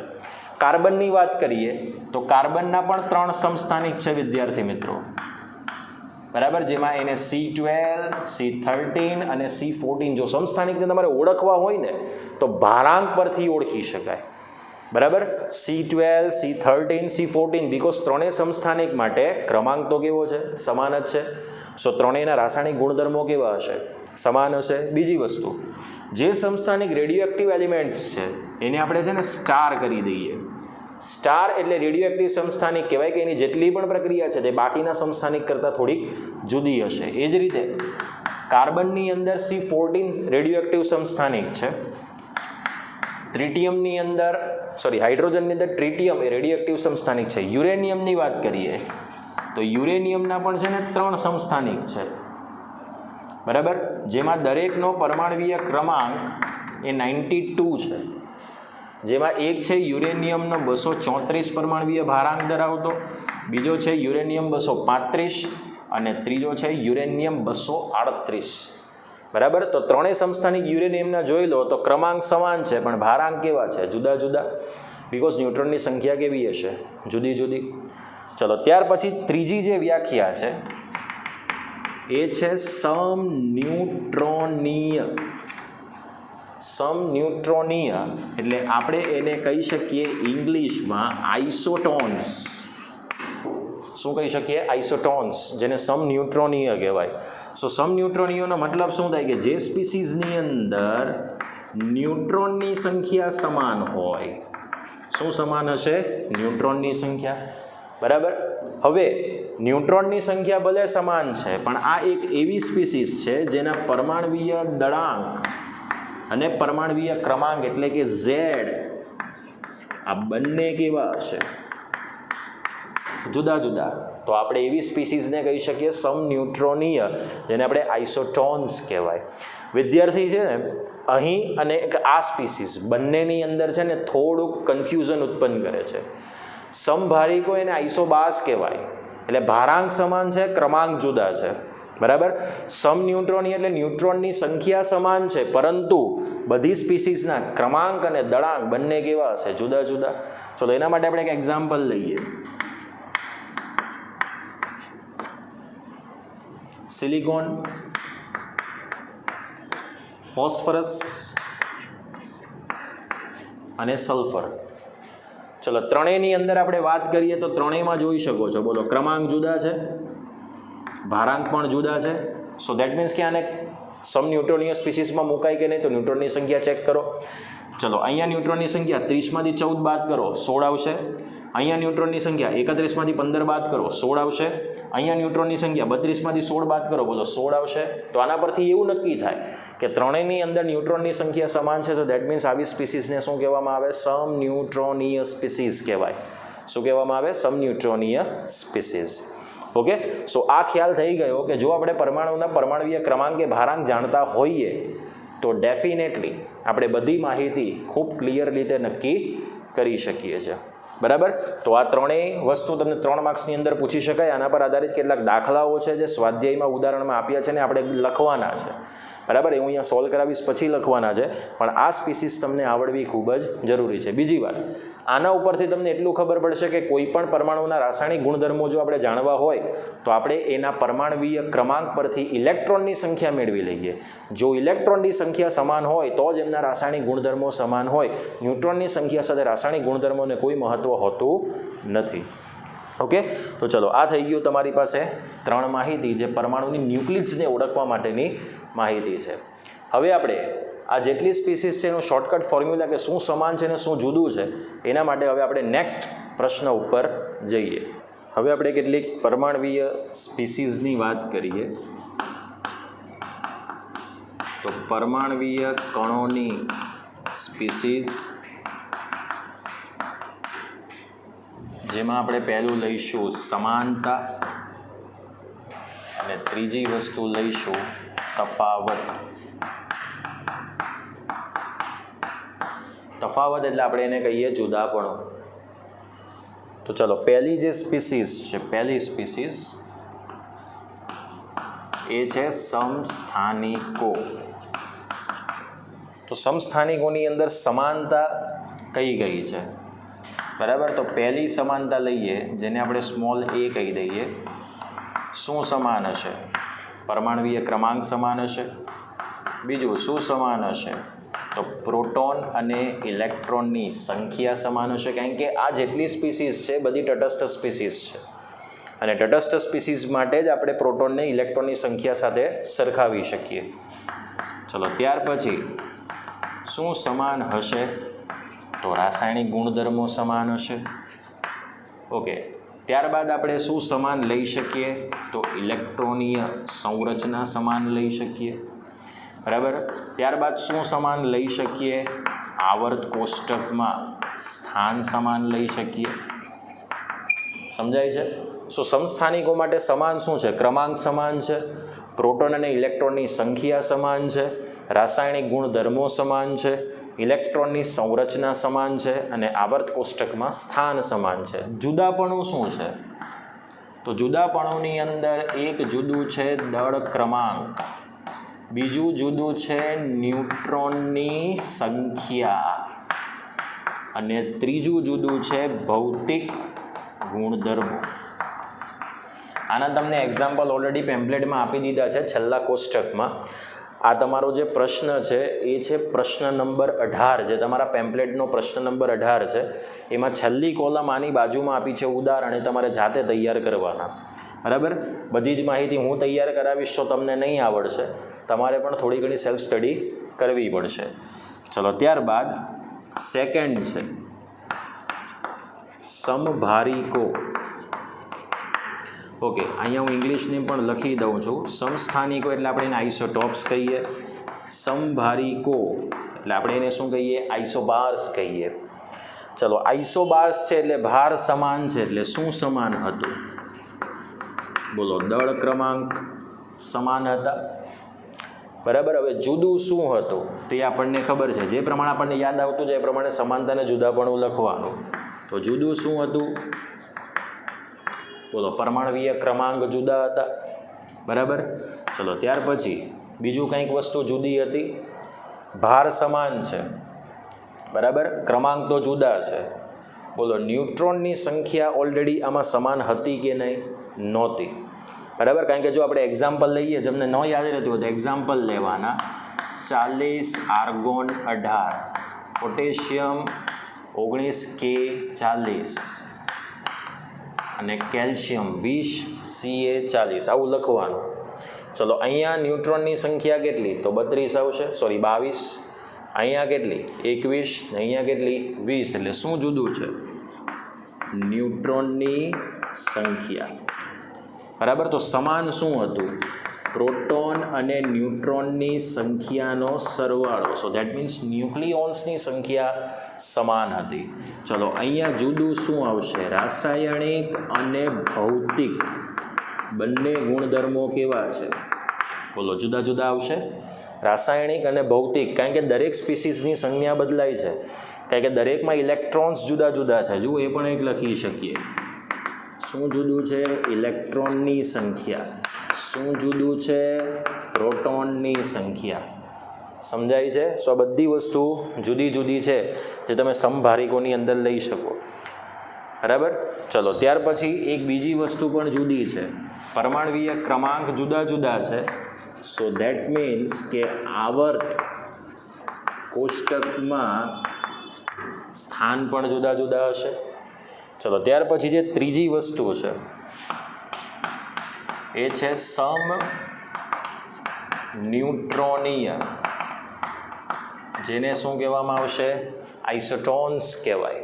કાર્બનની વાત કરીએ તો કાર્બનના પણ 3 સમસ્થાનિક છે વિદ્યાર્થી મિત્રો. બરાબર. જેમાં એને C12, C13 અને C14. જો સમસ્થાનિકને તમારે ઓળખવા હોય ને તો ભારાંક પરથી ઓળખી શકાય. બરાબર. C12, C13, C14 બીકોઝ ત્રણેય સમસ્થાનિક માટે ક્રમાંક તો કેવો છે? સમાન જ છે. સો ત્રણેયના રાસાયણિક ગુણધર્મો કેવા હશે? સમાન હશે. બીજી વસ્તુ, જે સમસ્થાનિક રેડિયો એક્ટિવ એલિમેન્ટ્સ છે એને આપણે છે ને સ્ટાર કરી દઈએ. સ્ટાર એટલે રેડિયો એક્ટિવ સમસ્થાનિક કહેવાય કે એની જેટલી પણ પ્રક્રિયા છે તે બાકીના સમસ્થાનિક કરતાં થોડીક જુદી હશે. એ જ રીતે કાર્બનની અંદર C14 રેડિયો એક્ટિવ સમસ્થાનિક છે. ટ્રિટિયમની અંદર હાઇડ્રોજનની અંદર ટ્રિટિયમ એ રેડિયો એક્ટિવ સમસ્થાનિક છે. યુરેનિયમની વાત કરીએ તો યુરેનિયમના પણ છે ને 3 સમસ્થાનિક છે, બરાબર, જેમાં દરેકનો પરમાણવીય ક્રમાંક એ 92 છે. જેમાં એક છે યુરેનિયમનો 234 પરમાણવીય ભારાંક ધરાવતો, બીજો છે યુરેનિયમ 235 અને ત્રીજો છે યુરેનિયમ 238. બરાબર, તો ત્રણેય સમસ્થાનિક યુરેનિયમના જોઈ લો તો ક્રમાંક સમાન છે પણ ભારાંક કેવા છે? જુદા જુદા, બિકોઝ ન્યુટ્રોનની સંખ્યા કેવી હશે? જુદી જુદી. ચલો, ત્યાર પછી ત્રીજી જે વ્યાખ્યા છે એ છે સમન્યુટ્રોનીય. સમન્યુટ્રોનીય એટલે આપણે એને કહી શકીએ ઇંગ્લિશમાં આઇસોટોન્સ. શું કહી શકીએ? આઇસોટોન્સ, જેને સમન્યુટ્રોનીય કહેવાય. સો સમન્યુટ્રોનીયનો મતલબ શું થાય કે જે સ્પીસીઝની અંદર ન્યુટ્રોનની સંખ્યા સમાન હોય. શું સમાન હશે? ન્યુટ્રોનની સંખ્યા. બરાબર, હવે ન્યુટ્રોનની સંખ્યા ભલે સમાન છે પણ આ એક એવી સ્પીસીઝ છે જેના પરમાણવીય દળાંક અને પરમાણવીય ક્રમાંક એટલે કે ઝેડ આ બંને કેવા હશે? જુદા જુદા. તો આપણે એવી સ્પીસીઝને કહી શકીએ સમન્યુટ્રોનીય, જેને આપણે આઇસોટોન્સ કહેવાય. વિદ્યાર્થી છે ને અહીં અને આ સ્પીસીઝ બંનેની અંદર છે ને થોડુંક કન્ફ્યુઝન ઉત્પન્ન કરે છે. સમભારિકો એને આઇસોબાસ કહેવાય, એટલે ભારાંક સમાન છે, ક્રમાંક જુદા છે. બરાબર, સમન્યુટ્રોનીય એટલે ન્યુટ્રોનની સંખ્યા સમાન છે પરંતુ બધી સ્પીસીઝના ક્રમાંક અને દળાંક બંને કેવા હશે? જુદા જુદા. ચલો, એના માટે આપણે એક એક્ઝામ્પલ લઈએ. સિલિકોન, ફોસ્ફરસ અને સલ્ફર. ચલો, ત્રણેયની અંદર આપણે વાત કરીએ તો ત્રણેયમાં જોઈ શકો છો, બોલો, ક્રમાંક જુદા છે, ભારાંક પણ જુદા છે. સો દેટ મીન્સ કે આને સમન્યુટ્રોનીય સ્પીસીસમાં મુકાય કે નહીં? તો ન્યુટ્રોનની સંખ્યા ચેક કરો. ચલો, અહીંયા ન્યુટ્રોનની સંખ્યા 30માંથી 14 બાદ કરો, 16 આવશે. અહીંયા ન્યુટ્રોનની સંખ્યા 31માંથી 15 બાદ કરો, 16 આવશે. અહીંયા ન્યુટ્રોનની સંખ્યા 32માંથી 16 બાદ કરો, બોલો, 16 આવશે. તો આના પરથી એવું નક્કી થાય કે ત્રણેયની અંદર ન્યુટ્રોનની સંખ્યા સમાન છે. તો દેટ મીન્સ આવી સ્પીસીસને શું કહેવામાં આવે? સમન્યુટ્રોનીય સ્પીસીસ કહેવાય. શું કહેવામાં આવે? સમન્યુટ્રોનીય સ્પીસીસ. ઓકે, સો આ ખ્યાલ થઈ ગયો કે જો આપણે પરમાણુના પરમાણવીય ક્રમાંક કે ભારાંક જાણતા હોઈએ તો ડેફિનેટલી આપણે બધી માહિતી ખૂબ ક્લિયર રીતે નક્કી કરી શકીએ છીએ. બરાબર, તો આ ત્રણેય વસ્તુ તમને 3 માર્ક્સની અંદર પૂછી શકાય. આના પર આધારિત કેટલાક દાખલાઓ છે જે સ્વાધ્યાયમાં ઉદાહરણમાં આપ્યા છે ને આપણે લખવાના છે. બરાબર, એ હું અહીંયા સોલ્વ કરાવીશ, પછી લખવાના છે. પણ આ સ્પીસીસ તમને આવડવી ખૂબ જ જરૂરી છે. બીજી વાત, આના ઉપરથી તમને એટલું ખબર પડશે કે કોઈ પણ પરમાણુના રાસાયણિક ગુણધર્મો જો આપણે જાણવા હોય તો આપણે એના પરમાણવીય ક્રમાંક પરથી ઇલેક્ટ્રોનની સંખ્યા મેળવી લઈએ. જો ઇલેક્ટ્રોનની સંખ્યા સમાન હોય તો જ એમના રાસાયણિક ગુણધર્મો સમાન હોય. ન્યુટ્રોનની સંખ્યા સાથે રાસાયણિક ગુણધર્મોને કોઈ મહત્ત્વ હોતું નથી. ઓકે, તો ચલો, આ થઈ ગયું તમારી પાસે 3 માહિતી જે પરમાણુની ન્યુક્લિડ્સને ઓળખવા માટેની માહિતી છે. હવે આપણે આ જેટલી સ્પીસીસ છે એનું શોર્ટકટ ફોર્મ્યુલા કે શું સમાન છે ને શું જુદું છે એના માટે હવે આપણે નેક્સ્ટ પ્રશ્ન ઉપર જઈએ. હવે આપણે કેટલીક પરમાણવીય સ્પીસીસની વાત કરીએ. તો પરમાણવીય કણોની સ્પીસીસ, જેમાં આપણે પહેલું લઈશું સમાનતા અને ત્રીજી વસ્તુ લઈશું તફાવત. તફાવત એટલે આપણે એને કહીએ જુદાપણું. તો ચલો, પહેલી જે સ્પીસીસ છે, પહેલી સ્પીસીસ એ છે સમસ્થાનિકો. તો સમસ્થાનિકોની અંદર સમાનતા કઈ કઈ છે? બરાબર, તો પહેલી સમાનતા લઈએ જેને આપણે સ્મોલ a કહી દઈએ. શું સમાન હશે? પરમાણવીય ક્રમાંક સમાન હશે. બીજું શું સમાન હશે? તો પ્રોટોન અને ઇલેક્ટ્રોનની સંખ્યા સમાન હશે. કારણ કે આ જેટલી સ્પીસીસ છે બધી તટસ્થ સ્પીસીસ છે અને તટસ્થ સ્પીસીસ માટે જ આપણે પ્રોટોનને ઇલેક્ટ્રોનની સંખ્યા સાથે સરખાવી શકીએ. ચલો, ત્યાર પછી શું સમાન હશે? તો રાસાયણિક ગુણધર્મો સમાન હશે. ઓકે, ત્યારબાદ આપણે શું સમાન લઈ શકીએ? તો ઇલેક્ટ્રોનીય સંરચના સમાન લઈ શકીએ. બરાબર. ત્યારબાદ શું સમાન લઈ શકીએ? આવર્ત કોષ્ટકમાં સ્થાન સમાન લઈ શકીએ. સમજાય છે? સો સમસ્થાનિકો માટે સમાન શું છે? ક્રમાંક સમાન છે, પ્રોટોન અને ઇલેક્ટ્રોનની સંખ્યા સમાન છે, રાસાયણિક ગુણધર્મો સમાન છે, ઇલેક્ટ્રોનની સંરચના સમાન છે અને આવર્ત કોષ્ટકમાં સ્થાન સમાન છે. જુદાપણું શું છે? તો જુદાપણુંની અંદર એક જુદું છે દળ ક્રમાંક, બીજું જુદું છે ન્યુટ્રોનની સંખ્યા અને ત્રીજું જુદું છે ભૌતિક ગુણધર્મો. આના તમને એક્ઝામ્પલ ઓલરેડી પેમ્પલેટમાં આપી દીધા છે છેલ્લા કોષ્ટકમાં. આ તમારો જે પ્રશ્ન છે એ છે પ્રશ્ન નંબર 18, જે તમારા પેમ્પલેટનો પ્રશ્ન નંબર 18 છે. એમાં છેલ્લી કોલમ આની બાજુમાં આપી છે ઉદાહરણ, એ તમારે જાતે તૈયાર કરવાના. બરાબર. બધી જ માહિતી હું તૈયાર કરાવીશ તો તમને નહીં આવડશે, તમારે પણ થોડી ઘણી સેલ્ફ સ્ટડી કરવી પડશે. ચલો, ત્યારબાદ સેકન્ડ છે સમભારિકો. ઓકે, અહીંયા હું ઇંગ્લિશની પણ લખી દઉં છું. સમસ્થાનિકો એટલે આપણે એને આઇસોટોપ્સ કહીએ, સમભારિકો એટલે આપણે એને શું કહીએ? આઇસોબાર્સ કહીએ. ચલો, આઇસોબાર્સ છે એટલે ભાર સમાન છે, એટલે શું સમાન હતું? બોલો, દળ ક્રમાંક સમાન હતા. બરાબર. હવે જુદું શું હતું તે આપણને ખબર છે, જે પ્રમાણે આપણને યાદ આવતું જાય એ પ્રમાણે સમાનતાને જુદાપણું લખવાનું. તો જુદું શું હતું? બોલો, પરમાણવીય ક્રમાંક જુદા હતા. બરાબર. ચલો, ત્યાર પછી બીજું કંઈક વસ્તુ જુદી હતી. ભાર સમાન છે. બરાબર. ક્રમાંક તો જુદા છે. બોલો, ન્યુટ્રોનની સંખ્યા ઓલરેડી આમાં સમાન હતી કે નહીં? નહોતી. બરાબર. કારણ કે જો આપણે એક્ઝામ્પલ લઈએ, જેમને ન યાદ રહેતું હોય તો એક્ઝામ્પલ લેવાના. 40 આર્ગોન 18, પોટેશિયમ 19K 40 અને કેલ્શિયમ 20 Ca 40, આવું લખવાનું. ચલો, અહીંયા ન્યુટ્રોનની સંખ્યા કેટલી? તો 32 આવશે, સોરી 22. અહીંયા કેટલી? 21. અહીંયા કેટલી? 20. એટલે શું જુદું છે? ન્યુટ્રોનની સંખ્યા. બરાબર. તો સમાન શું હતું? પ્રોટોન અને ન્યુટ્રોનની સંખ્યાનો સરવાળો. સો ધેટ મીન્સ ન્યુક્લિયોન્સની સંખ્યા સમાન હતી. ચલો, અહીંયા જુદું શું આવશે? રાસાયણિક અને ભૌતિક બંને ગુણધર્મો કેવા છે? બોલો, જુદા જુદા આવશે. રાસાયણિક અને ભૌતિક, કારણ કે દરેક સ્પીસીસની સંજ્ઞા બદલાય છે, કારણ કે દરેકમાં ઇલેક્ટ્રોન્સ જુદા જુદા છે. જુઓ, એ પણ એક લખી શકીએ. શું જુદું છે? ઇલેક્ટ્રોનની સંખ્યા. શું જુદું છે? પ્રોટોનની સંખ્યા. સમજાય છે? સો આ બધી વસ્તુ જુદી જુદી છે જે તમે સમભારિકોની અંદર લઈ શકો. બરાબર. ચલો, ત્યાર પછી એક બીજી વસ્તુ પણ જુદી છે. પરમાણવીય ક્રમાંક જુદા જુદા છે. સો ધેટ મીન્સ કે આવર્ત કોષ્ટકમાં સ્થાન પણ જુદા જુદા હશે. ચલો, ત્યાર પછી જે ત્રીજી વસ્તુ છે એ છે સમન્યુટ્રોનીય, જેને શું કહેવામાં આવશે? આઇસોટોન્સ કહેવાય.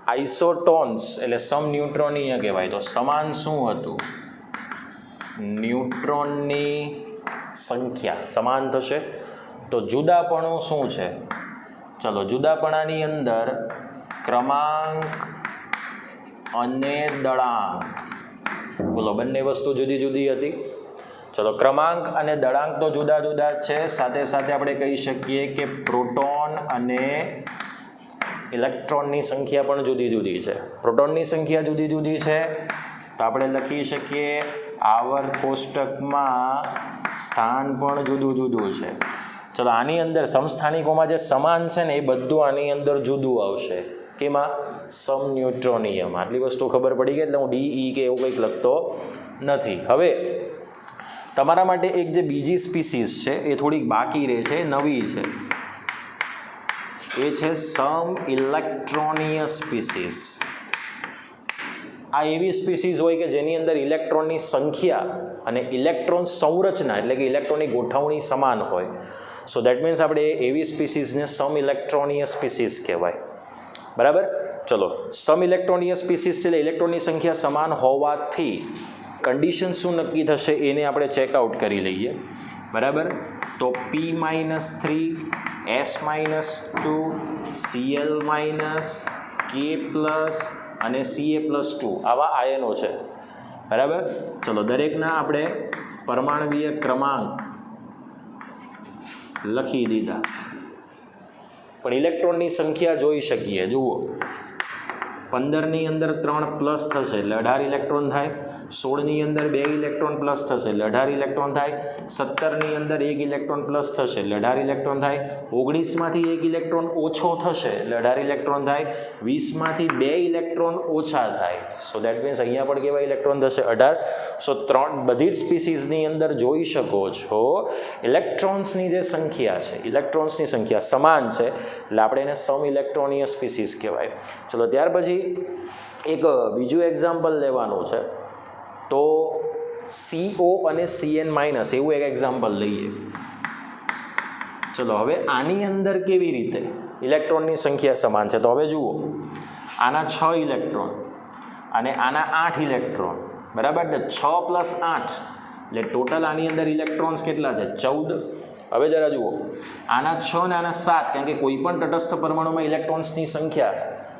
આઇસોટોન્સ એટલે સમન્યુટ્રોનીય કહેવાય. તો સમાન શું હતું? ન્યુટ્રોનની સંખ્યા સમાન થશે. તો જુદાપણું શું છે? ચલો, જુદાપણાની અંદર ક્રમાંક અને દળાંક. બોલો, બંને વસ્તુ જુદી જુદી હતી. ચલો, ક્રમાંક અને દળાંક તો જુદા જુદા છે, સાથે સાથે આપણે કહી શકીએ કે પ્રોટોન અને ઇલેક્ટ્રોનની સંખ્યા પણ જુદી જુદી છે. પ્રોટોનની સંખ્યા જુદી જુદી છે તો આપણે લખી શકીએ આવર્ત કોષ્ટકમાં સ્થાન પણ જુદું જુદું છે. ચલો, આની અંદર સમસ્થાનિકોમાં જે સમાન છે ને એ બધું આની અંદર જુદું આવશે. કેમાં? સમન્યુટ્રોનિયમ. આટલી વસ્તુ ખબર પડી ગઈ એટલે હું DE કે એવું કંઈક લખતો નથી. હવે તમારા માટે એક જે બીજી સ્પીસીસ છે એ થોડીક બાકી રહે છે, નવી છે. એ છે સમ ઇલેક્ટ્રોનીય સ્પીસીસ. આ એવી સ્પીસીસ હોય કે જેની અંદર ઇલેક્ટ્રોનની સંખ્યા અને ઇલેક્ટ્રોન સંરચના એટલે કે ઇલેક્ટ્રોનની ગોઠવણી સમાન હોય. સો દેટ મીન્સ આપણે એવી સ્પીસીઝને સમ ઇલેક્ટ્રોનીય સ્પીસીઝ કહેવાય. બરાબર. ચલો, સમ ઇલેક્ટ્રોનીય સ્પીસીઝ એટલે ઇલેક્ટ્રોનની સંખ્યા સમાન હોવાથી કન્ડિશન શું નક્કી થશે એને આપણે ચેકઆઉટ કરી લઈએ. બરાબર. તો P-3 S-2 Cl- K+ અને Ca+2 આવા આયનો છે. બરાબર. ચલો, દરેકના આપણે પરમાણવીય ક્રમાંક લખી દીધા, પણ ઇલેક્ટ્રોનની સંખ્યા જોઈ શકીએ. જુઓ, 15ની અંદર 3 પ્લસ થશે એટલે 18 ઇલેક્ટ્રોન થાય. 16ની અંદર 2 ઇલેક્ટ્રોન પ્લસ થશે એટલે 18 ઇલેક્ટ્રોન થાય. 17ની અંદર 1 ઇલેક્ટ્રોન પ્લસ થશે એટલે 18 ઇલેક્ટ્રોન થાય. 19માંથી 1 ઇલેક્ટ્રોન ઓછો થશે એટલે 18 ઇલેક્ટ્રોન થાય. 20માંથી 2 ઇલેક્ટ્રોન ઓછા થાય. સો દેટ મીન્સ અહીંયા પણ કેવા ઇલેક્ટ્રોન થશે? 18. સો બધી જ સ્પીસીઝની અંદર જોઈ શકો છો ઇલેક્ટ્રોન્સની જે સંખ્યા છે, ઇલેક્ટ્રોન્સની સંખ્યા સમાન છે, એટલે આપણે એને સમ ઇલેક્ટ્રોનીય સ્પીસીઝ કહેવાય. ચલો, ત્યાર પછી એક બીજું એક્ઝામ્પલ લેવાનું છે. તો CO અને Cn- એવું એક એક્ઝામ્પલ લઈએ. ચલો, હવે આની અંદર કેવી રીતે ઇલેક્ટ્રોનની સંખ્યા સમાન છે? તો હવે જુઓ, આના 6 ઇલેક્ટ્રોન અને આના 8 ઇલેક્ટ્રોન. બરાબર ને? 6 + 8 એટલે ટોટલ આની અંદર ઇલેક્ટ્રોન્સ કેટલા છે? 14. હવે જરા જુઓ, આના 6 અને આના 7, કારણ કે કોઈ પણ તટસ્થ પરમાણુમાં ઇલેક્ટ્રોન્સની સંખ્યા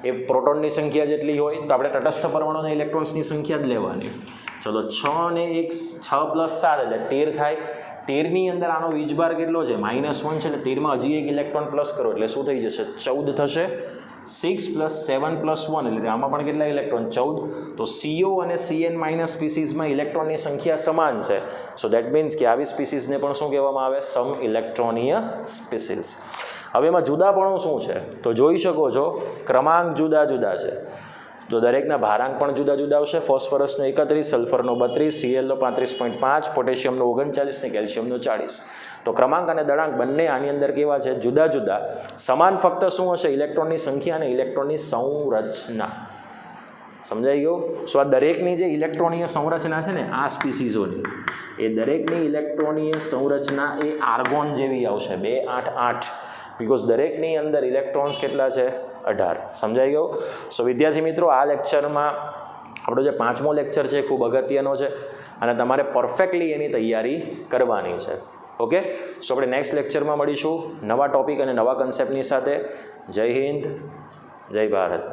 એ પ્રોટોનની સંખ્યા જેટલી હોય તો આપણે તટસ્થ પરમાણુના ઇલેક્ટ્રોન્સની સંખ્યા જ લેવાની. ચલો, 6 અને 1 6 + 7 એટલે 13 થાય. 13ની અંદર આનો વીજભાર કેટલો છે? -1 છે, એટલે 13માં હજી 1 ઇલેક્ટ્રોન પ્લસ કરો એટલે શું થઈ જશે? 14 થશે. 6 + 7 + 1 એટલે આમાં પણ કેટલા ઇલેક્ટ્રોન? 14. તો CO અને Cn- સ્પીસીઝમાં ઇલેક્ટ્રોનની સંખ્યા સમાન છે. સો દેટ મીન્સ કે આવી સ્પીસીઝને પણ શું કહેવામાં આવે? સમ ઇલેક્ટ્રોનીય સ્પીસીઝ. હવે એમાં જુદાપણું શું છે? તો જોઈ શકો છો ક્રમાંક જુદા જુદા છે. તો દરેકના ભારાંક પણ જુદા જુદા આવશે. ફોસ્ફરસનો 31, સલ્ફરનો 32, Cl નો 35.5, પોટેશિયમનો 39 ને કેલ્શિયમનો 40. તો ક્રમાંક અને દળાંક બંને આની અંદર કેવા છે? જુદા જુદા. સમાન ફક્ત શું હશે? ઇલેક્ટ્રોનની સંખ્યા અને ઇલેક્ટ્રોનની સંરચના. સમજાઈ ગયું? સો આ દરેકની જે ઇલેક્ટ્રોનીય સંરચના છે ને આ સ્પીસીઝોની, એ દરેકની ઇલેક્ટ્રોનીય સંરચના એ આર્ગોન જેવી આવશે. 2 8 8, બિકોઝ દરેકની અંદર ઇલેક્ટ્રોન્સ કેટલા છે? 18. સમજાઈ ગયું? સો વિદ્યાર્થી મિત્રો, આ લેક્ચરમાં આપણો જે 5મો લેક્ચર છે એ ખૂબ અગત્યનો છે અને તમારે પરફેક્ટલી એની તૈયારી કરવાની છે. ઓકે? સો આપણે નેક્સ્ટ લેક્ચરમાં મળીશું નવા ટોપિક અને નવા કન્સેપ્ટની સાથે. જય હિન્દ, જય ભારત.